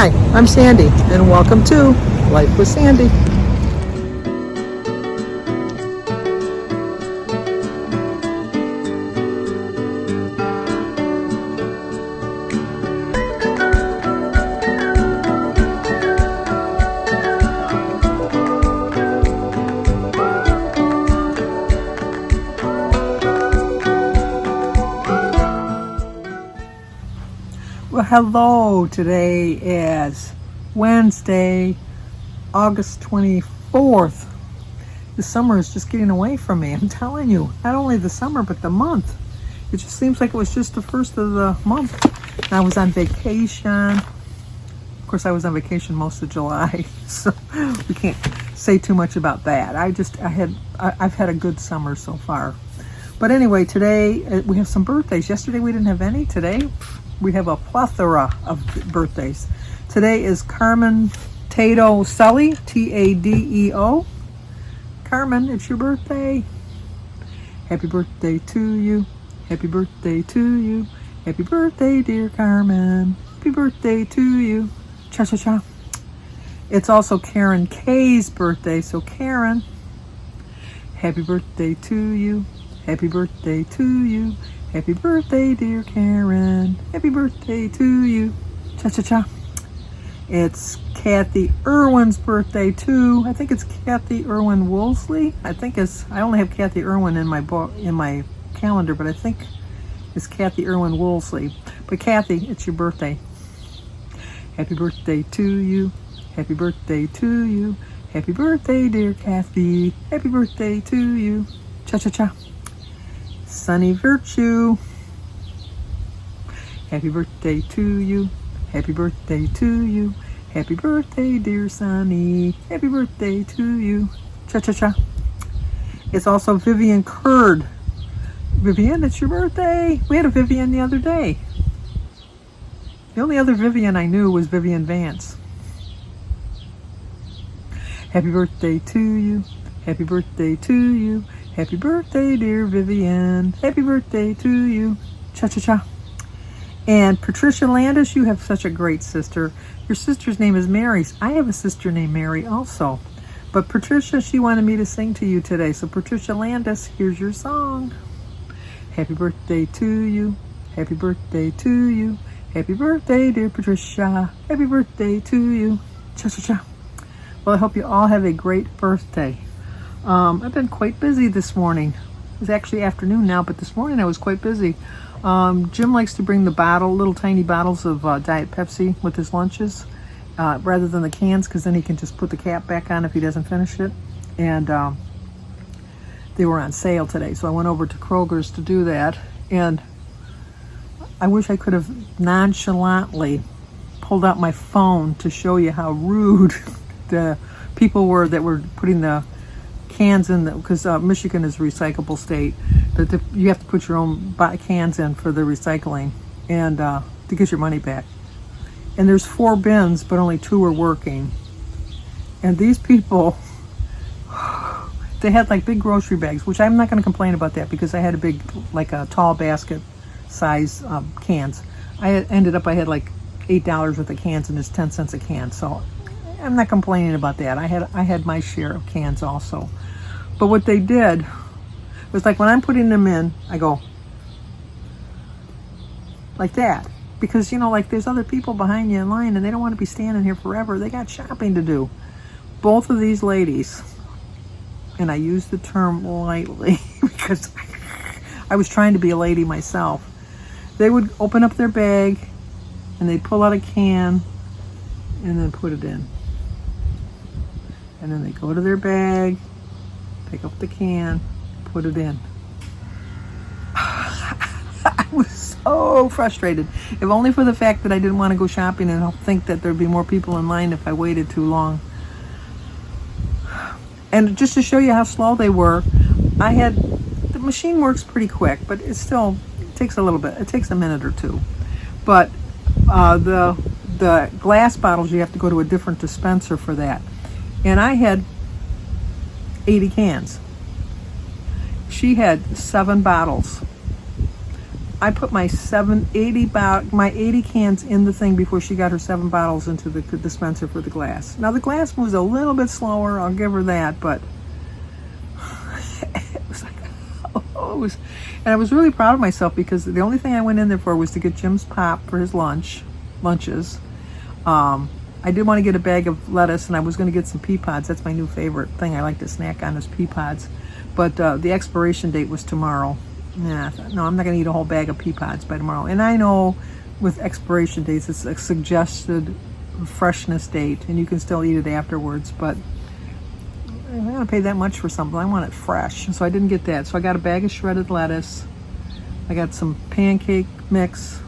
Hi, I'm Sandy, and welcome to Life with Sandy. Well, hello. Today is Wednesday, August 24th. The summer is just getting away from me. I'm telling you, not only the summer, but the month. It just seems like it was just the first of the month. And I was on vacation. Of course, I was on vacation most of July, so we can't say too much about that. I've had a good summer so far. But anyway, today we have some birthdays. Yesterday we didn't have any. Today we have a plethora of birthdays. Today is Carmen Tado Sully, Tadeo. Carmen, it's your birthday. Happy birthday to you. Happy birthday to you. Happy birthday, dear Carmen. Happy birthday to you. Cha-cha-cha. It's also Karen K's birthday. So Karen, happy birthday to you. Happy birthday to you. Happy birthday, dear Karen. Happy birthday to you. Cha-cha-cha. It's Kathy Irwin's birthday too. I think it's Kathy Irwin Woolsey. I only have Kathy Irwin in my book, in my calendar, but I think it's Kathy Irwin Woolsey. But Kathy, it's your birthday. Happy birthday to you. Happy birthday to you. Happy birthday, dear Kathy. Happy birthday to you. Cha-cha-cha. Sunny Virtue. Happy birthday to you. Happy birthday to you. Happy birthday, dear Sunny. Happy birthday to you. Cha-cha-cha. It's also Vivian Curd. Vivian, it's your birthday. We had a Vivian the other day. The only other Vivian I knew was Vivian Vance. Happy birthday to you. Happy birthday to you. Happy birthday, dear Vivian. Happy birthday to you. Cha-cha-cha. And Patricia Landis, you have such a great sister. Your sister's name is Mary. I have a sister named Mary also. But Patricia, she wanted me to sing to you today. So Patricia Landis, here's your song. Happy birthday to you. Happy birthday to you. Happy birthday, dear Patricia. Happy birthday to you. Cha-cha-cha. Well, I hope you all have a great birthday. I've been quite busy this morning. It's actually afternoon now, but this morning I was quite busy. Jim likes to bring the little tiny bottles of Diet Pepsi with his lunches, rather than the cans, because then he can just put the cap back on if he doesn't finish it. And they were on sale today, so I went over to Kroger's to do that. And I wish I could have nonchalantly pulled out my phone to show you how rude the people were that were putting the cans in, because Michigan is a recyclable state, but you have to put your own cans in for the recycling and to get your money back. And there's 4 bins, but only 2 are working. And these people, they had like big grocery bags, which I'm not going to complain about that, because I had a big, like a tall basket size cans. I had like $8 worth of cans, and it's 10 cents a can. So I'm not complaining about that. I had my share of cans also. But what they did was, like, when I'm putting them in, I go like that, because like there's other people behind you in line, and they don't want to be standing here forever. They got shopping to do. Both of these ladies, and I use the term lightly because I was trying to be a lady myself. They would open up their bag and they'd pull out a can and then put it in. And then they go to their bag, pick up the can, put it in. I was so frustrated. If only for the fact that I didn't want to go shopping and think that there'd be more people in line if I waited too long. And just to show you how slow they were, the machine works pretty quick, but it takes a little bit. It takes a minute or two. But the glass bottles, you have to go to a different dispenser for that. And I had 80 cans. She had 7 bottles. I put my 80 cans in the thing before she got her 7 bottles into the dispenser for the glass. Now the glass moves a little bit slower, I'll give her that, but it was like, and I was really proud of myself because the only thing I went in there for was to get Jim's pop for his lunches. I did want to get a bag of lettuce, and I was going to get some pea pods. That's my new favorite thing I like to snack on is pea pods. But the expiration date was tomorrow. Yeah, I thought, no, I'm not going to eat a whole bag of pea pods by tomorrow. And I know with expiration dates, it's a suggested freshness date, and you can still eat it afterwards. But I'm not going to pay that much for something. I want it fresh. So I didn't get that. So I got a bag of shredded lettuce. I got some pancake mix.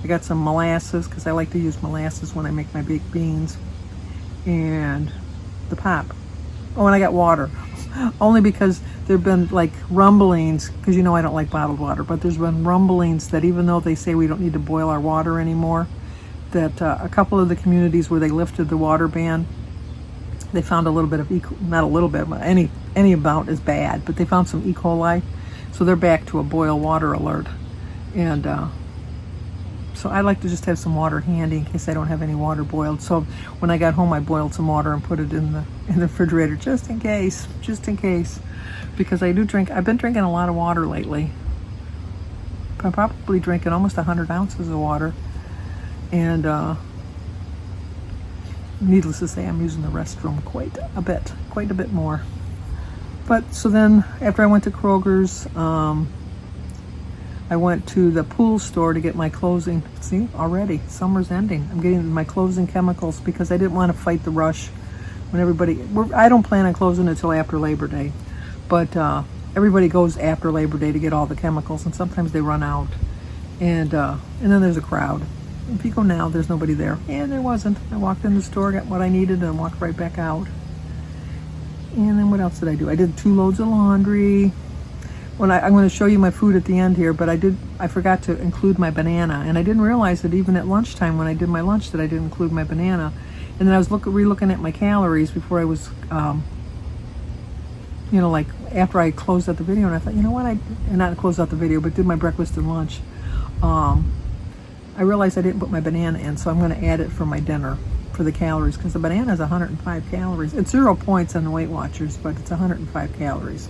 I got some molasses because I like to use molasses when I make my baked beans. And the pop. Oh, and I got water. Only because there have been like rumblings, because you know I don't like bottled water, but there's been rumblings that even though they say we don't need to boil our water anymore, that a couple of the communities where they lifted the water ban, they found a little bit of not a little bit, but any amount is bad, but they found some E. coli. So they're back to a boil water alert. And so I like to just have some water handy in case I don't have any water boiled. So when I got home, I boiled some water and put it in the refrigerator just in case, because I do drink. I've been drinking a lot of water lately. I'm probably drinking almost 100 ounces of water, and needless to say, I'm using the restroom quite a bit more. But so then after I went to Kroger's, I went to the pool store to get my closing. See, already summer's ending. I'm getting my closing chemicals because I didn't want to fight the rush when I don't plan on closing until after Labor Day, but everybody goes after Labor Day to get all the chemicals, and sometimes they run out, and then there's a crowd. If you go now, there's nobody there, and there wasn't. I walked in the store, got what I needed, and walked right back out. And then what else did I do? I did 2 loads of laundry. I'm going to show you my food at the end here, but I forgot to include my banana, and I didn't realize that even at lunchtime when I did my lunch that I didn't include my banana. And then I was re-looking at my calories before I was, like after I closed out the video, and I thought, you know what, and not closed out the video, but did my breakfast and lunch. I realized I didn't put my banana in, so I'm going to add it for my dinner for the calories, because the banana is 105 calories. It's 0 points on the Weight Watchers, but it's 105 calories.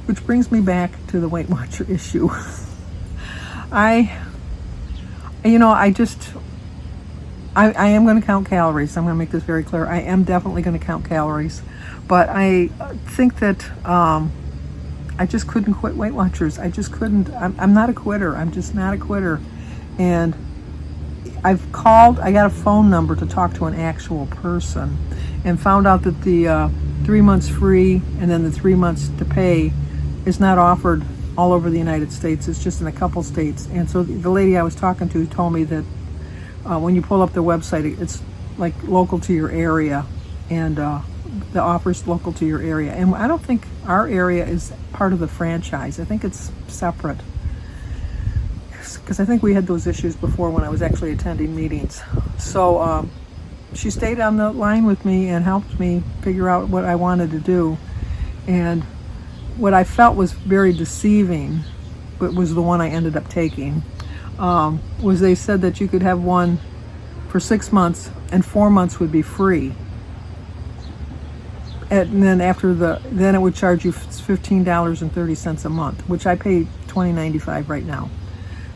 Which brings me back to the Weight Watcher issue. I am going to count calories. I'm going to make this very clear. I am definitely going to count calories. But I think that I just couldn't quit Weight Watchers. I just couldn't. I'm not a quitter. I'm just not a quitter. And I've called. I got a phone number to talk to an actual person and found out that the 3 months free and then the 3 months to pay is not offered all over the United States. It's just in a couple states. And so the lady I was talking to told me that when you pull up the website, it's like local to your area, and the offer's local to your area. And I don't think our area is part of the franchise. I think it's separate, because I think we had those issues before when I was actually attending meetings. So she stayed on the line with me and helped me figure out what I wanted to do. And what I felt was very deceiving, but was the one I ended up taking, was they said that you could have one for 6 months and 4 months would be free. And then then it would charge you $15.30 a month, which I pay $20.95 right now.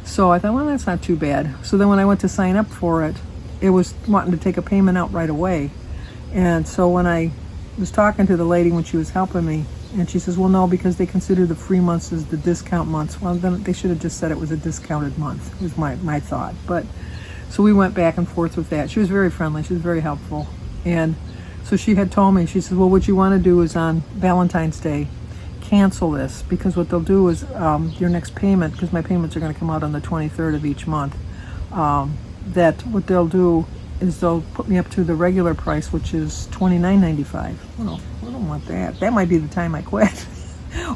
So I thought, well, that's not too bad. So then when I went to sign up for it, it was wanting to take a payment out right away. And so when I was talking to the lady when she was helping me, and she says, well, no, because they consider the free months as the discount months. Well, then they should have just said it was a discounted month, was my thought. But so we went back and forth with that. She was very friendly. She was very helpful. And so she had told me, she said, well, what you want to do is on Valentine's Day, cancel this, because what they'll do is your next payment, because my payments are going to come out on the 23rd of each month, that what they'll do is they'll put me up to the regular price, which is $29.95. Well, I don't want that. That might be the time I quit.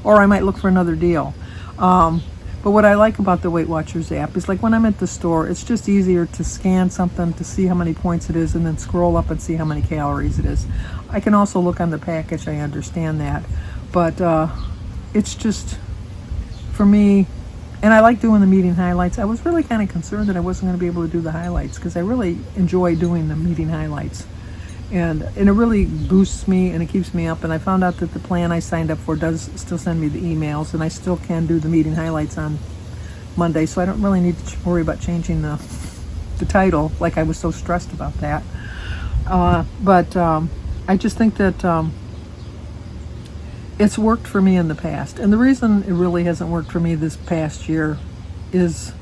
Or I might look for another deal. But what I like about the Weight Watchers app is, like, when I'm at the store, it's just easier to scan something to see how many points it is and then scroll up and see how many calories it is. I can also look on the package. I understand that. But it's just, for me, And I like doing the meeting highlights. I was really kind of concerned that I wasn't going to be able to do the highlights because I really enjoy doing the meeting highlights. And it really boosts me and it keeps me up. And I found out that the plan I signed up for does still send me the emails, and I still can do the meeting highlights on Monday, so I don't really need to worry about changing the title like I was so stressed about that. But I just think that it's worked for me in the past. And the reason it really hasn't worked for me this past year is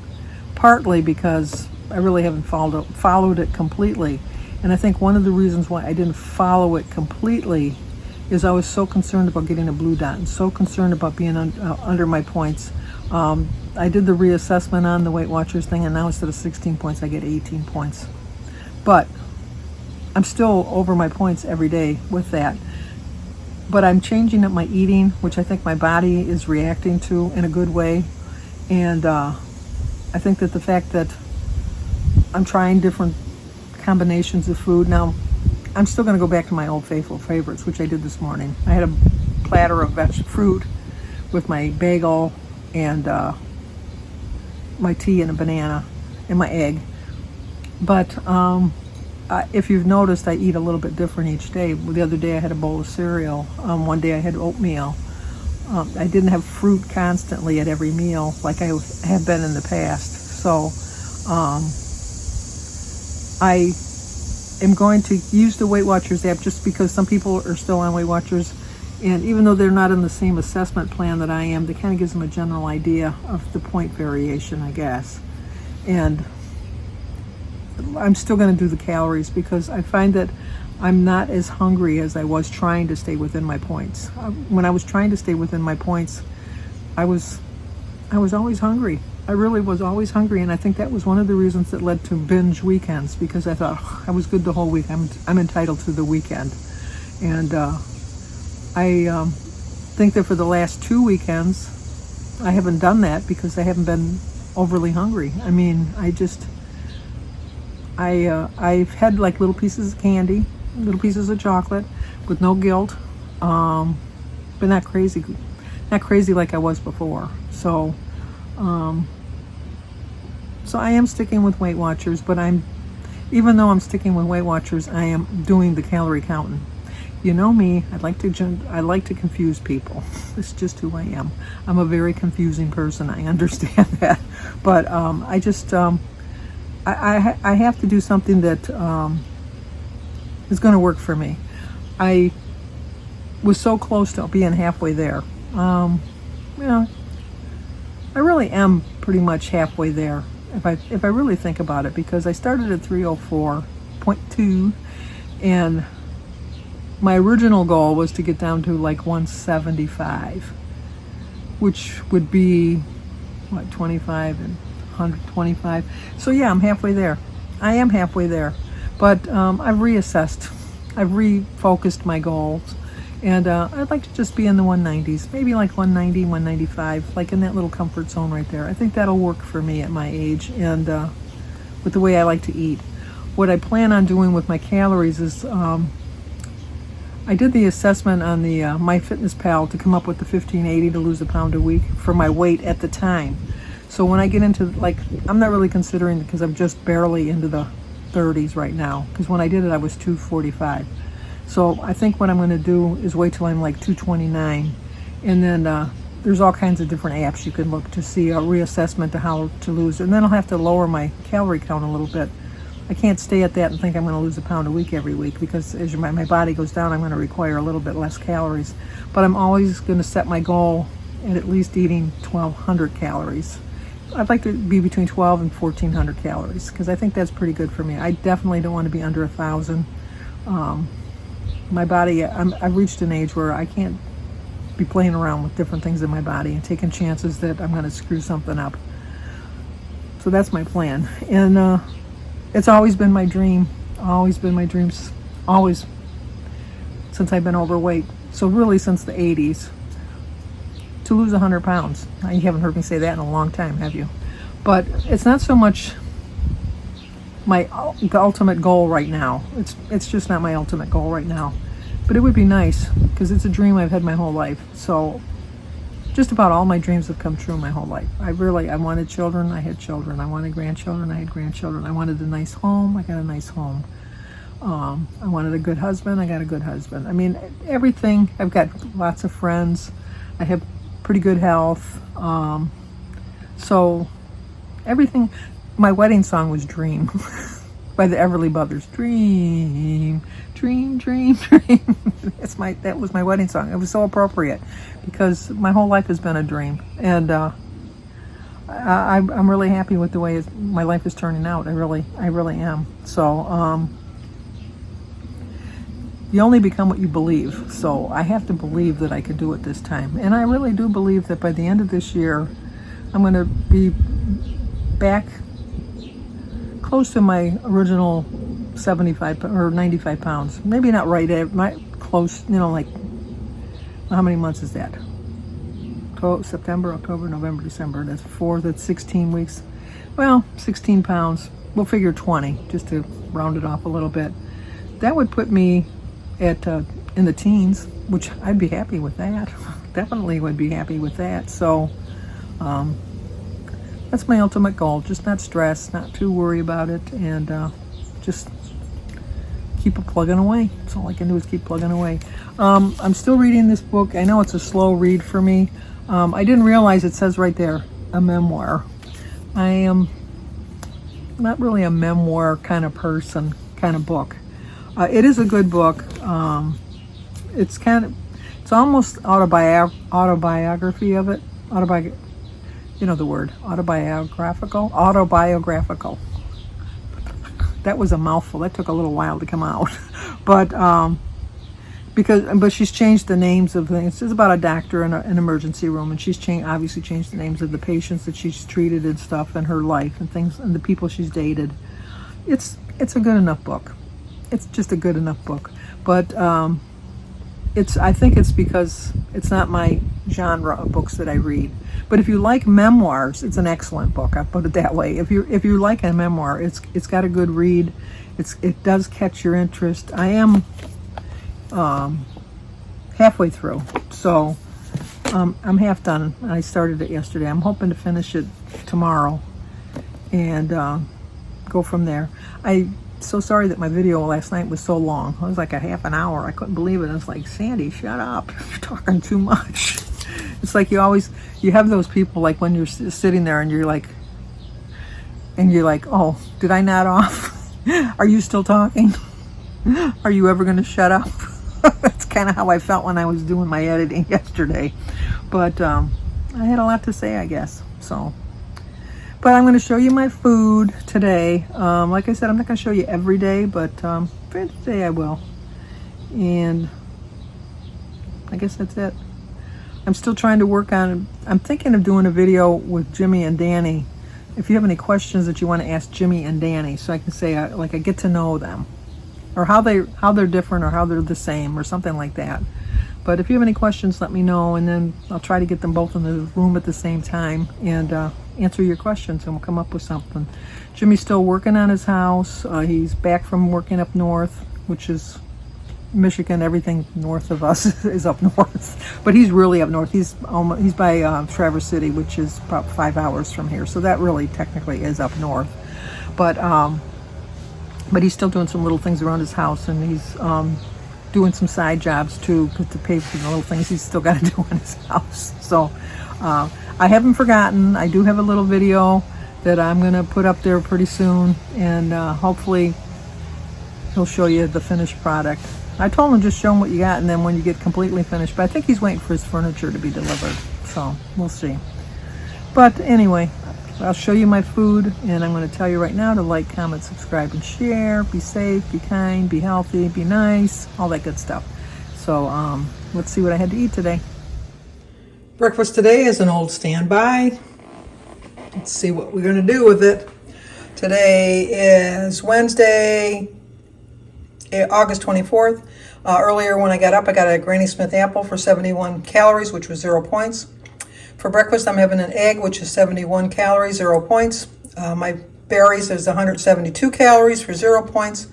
partly because I really haven't followed it completely. And I think one of the reasons why I didn't follow it completely is I was so concerned about getting a blue dot and so concerned about being under my points. I did the reassessment on the Weight Watchers thing, and now instead of 16 points, I get 18 points. But I'm still over my points every day with that. But I'm changing up my eating, which I think my body is reacting to in a good way. And I think that the fact that I'm trying different combinations of food. Now, I'm still going to go back to my old faithful favorites, which I did this morning. I had a platter of fruit with my bagel and my tea and a banana and my egg. But if you've noticed, I eat a little bit different each day. The other day I had a bowl of cereal. One day I had oatmeal. I didn't have fruit constantly at every meal like I have been in the past. So I am going to use the Weight Watchers app just because some people are still on Weight Watchers, and even though they're not in the same assessment plan that I am, that kind of gives them a general idea of the point variation, I guess. And I'm still going to do the calories because I find that I'm not as hungry as I was trying to stay within my points. When I was trying to stay within my points, I was always hungry. I really was always hungry, and I think that was one of the reasons that led to binge weekends, because I thought, oh, I was good the whole week. I'm entitled to the weekend. And I think that for the last 2 weekends, I haven't done that because I haven't been overly hungry. I mean, I've had like little pieces of candy, little pieces of chocolate with no guilt, but not crazy like I was before. So I am sticking with Weight Watchers, but even though I'm sticking with Weight Watchers, I am doing the calorie counting. You know me, I like to confuse people. It's just who I am. I'm a very confusing person. I understand that, but I have to do something that is going to work for me. I was so close to being halfway there. I really am pretty much halfway there if I really think about it, because I started at 304.2, and my original goal was to get down to like 175, which would be what, 25 and 125. So yeah, I'm halfway there. I am halfway there, but I've reassessed. I've refocused my goals, and I'd like to just be in the 190s, maybe like 190, 195, like in that little comfort zone right there. I think that'll work for me at my age and with the way I like to eat. What I plan on doing with my calories is I did the assessment on the MyFitnessPal to come up with the 1580 to lose a pound a week for my weight at the time. So when I get into, like, I'm not really considering, because I'm just barely into the 30s right now, because when I did it I was 245. So I think what I'm going to do is wait till I'm like 229, and then there's all kinds of different apps you can look to see a reassessment to how to lose, and then I'll have to lower my calorie count a little bit. I can't stay at that and think I'm going to lose a pound a week every week, because as my body goes down, I'm going to require a little bit less calories. But I'm always going to set my goal at least eating 1,200 calories. I'd like to be between 12 and 1,400 calories, because I think that's pretty good for me. I definitely don't want to be under 1,000. My body, I've reached an age where I can't be playing around with different things in my body and taking chances that I'm going to screw something up. So that's my plan. And it's always been my dream, always been my dreams, always, since I've been overweight. So really since the 80s, to lose 100 pounds. Now, you haven't heard me say that in a long time, have you? But it's not so much my ultimate goal right now. It's just not my ultimate goal right now. But it would be nice, because it's a dream I've had my whole life. So just about all my dreams have come true my whole life. I wanted children, I had children. I wanted grandchildren, I had grandchildren. I wanted a nice home, I got a nice home. I wanted a good husband, I got a good husband. I mean, everything. I've got lots of friends. I have pretty good health. So everything. My wedding song was Dream by the Everly Brothers. Dream, dream, dream, dream. That was my wedding song. It was so appropriate because my whole life has been a dream. And I'm really happy with the way my life is turning out. I really am. So you only become what you believe. So I have to believe that I can do it this time. And I really do believe that by the end of this year, I'm going to be back close to my original 75 or 95 pounds. Maybe not right at close, like, how many months is that? September, October, November, December. That's 16 weeks. Well, 16 pounds. We'll figure 20 just to round it off a little bit. That would put me at in the teens, which I'd be happy with that. Definitely would be happy with that. So that's my ultimate goal. Just not stress, not too worry about it, and just keep plugging away. That's all I can do is keep plugging away. I'm still reading this book. I know it's a slow read for me. I didn't realize it says right there, a memoir. I am not really a memoir kind of person, kind of book. It is a good book. It's almost autobiography of it. You know the word, autobiographical. That was a mouthful. That took a little while to come out. But she's changed the names of things. It's about a doctor in an emergency room, and she's obviously changed the names of the patients that she's treated and stuff, and her life and things, and the people she's dated. It's a good enough book. It's just a good enough book. But I think it's because it's not my genre of books that I read. But if you like memoirs, it's an excellent book. I'll put it that way. If you like a memoir, it's got a good read. It does catch your interest. I am halfway through, so I'm half done. I started it yesterday. I'm hoping to finish it tomorrow and go from there. I'm so sorry that my video last night was so long. It was like a half an hour. I couldn't believe it. I was like, Sandy, shut up. You're talking too much. It's like you have those people, like when you're sitting there and you're like, oh, did I nod off? Are you still talking? Are you ever going to shut up? That's kind of how I felt when I was doing my editing yesterday. But I had a lot to say, I guess. So, but I'm going to show you my food today. Like I said, I'm not going to show you every day, but for today I will. And I guess that's it. I'm still trying to work on, I'm thinking of doing a video with Jimmy and Danny. If you have any questions that you want to ask Jimmy and Danny, so I can say, I get to know them, or how they're different, or how they're the same, or something like that. But if you have any questions, let me know, and then I'll try to get them both in the room at the same time and answer your questions, and we'll come up with something. Jimmy's still working on his house. He's back from working up north, which is Michigan. Everything north of us is up north, but he's really up north. He's by Traverse City, which is about 5 hours from here, so that really technically is up north. But he's still doing some little things around his house, and he's doing some side jobs too to pay for the little things he's still got to do in his house. So I haven't forgotten. I do have a little video that I'm gonna put up there pretty soon, and hopefully he'll show you the finished product. I told him just show him what you got, and then when you get completely finished. But I think he's waiting for his furniture to be delivered, so we'll see. But anyway, I'll show you my food, and I'm going to tell you right now to like, comment, subscribe, and share. Be safe, be kind, be healthy, be nice, all that good stuff. So let's see what I had to eat today. Breakfast today is an old standby. Let's see what we're going to do with it. Today is Wednesday, August 24th. Earlier when I got up, I got a Granny Smith apple for 71 calories, which was 0 points. For breakfast, I'm having an egg, which is 71 calories, 0 points. My berries is 172 calories for 0 points.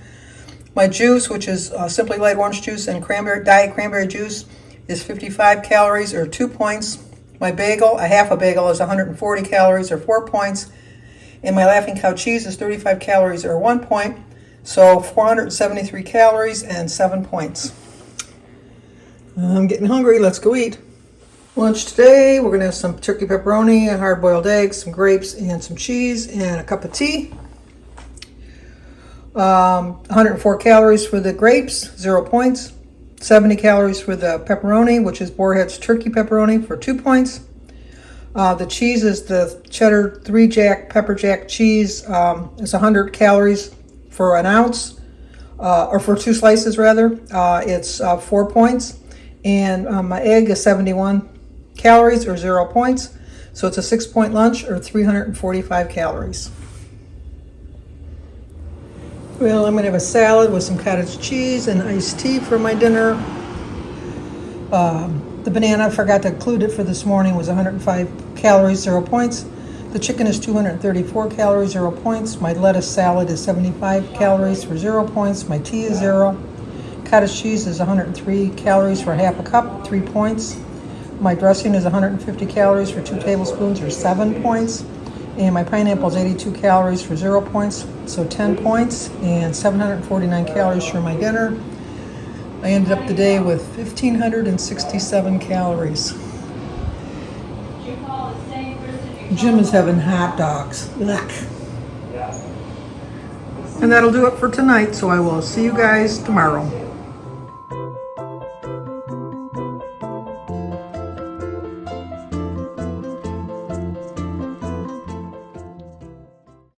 My juice, which is Simply Light orange juice and diet cranberry juice, is 55 calories or 2 points. My bagel, a half a bagel, is 140 calories or 4 points. And my Laughing Cow cheese is 35 calories or 1 point. So 473 calories and 7 points. I'm getting hungry. Let's go eat. Lunch today, we're going to have some turkey pepperoni, and hard-boiled eggs, some grapes, and some cheese, and a cup of tea. 104 calories for the grapes, 0 points. 70 calories for the pepperoni, which is Boarhead's turkey pepperoni, for 2 points. The cheese is the cheddar 3-jack pepper jack cheese. It's 100 calories for an ounce, or for 2 slices rather. It's 4 points. And my egg is 71 calories or 0 points. So it's a 6-point lunch or 345 calories. Well, I'm going to have a salad with some cottage cheese and iced tea for my dinner. The banana, I forgot to include it for this morning, was 105 calories, 0 points. The chicken is 234 calories, 0 points. My lettuce salad is 75 calories for 0 points. My tea is 0. Cottage cheese is 103 calories for half a cup, 3 points. My dressing is 150 calories for 2 tablespoons or 7 points. And my pineapple is 82 calories for 0 points, so 10 points, and 749 calories for my dinner. I ended up the day with 1,567 calories. Jim is having hot dogs. Yuck. And that'll do it for tonight, so I will see you guys tomorrow.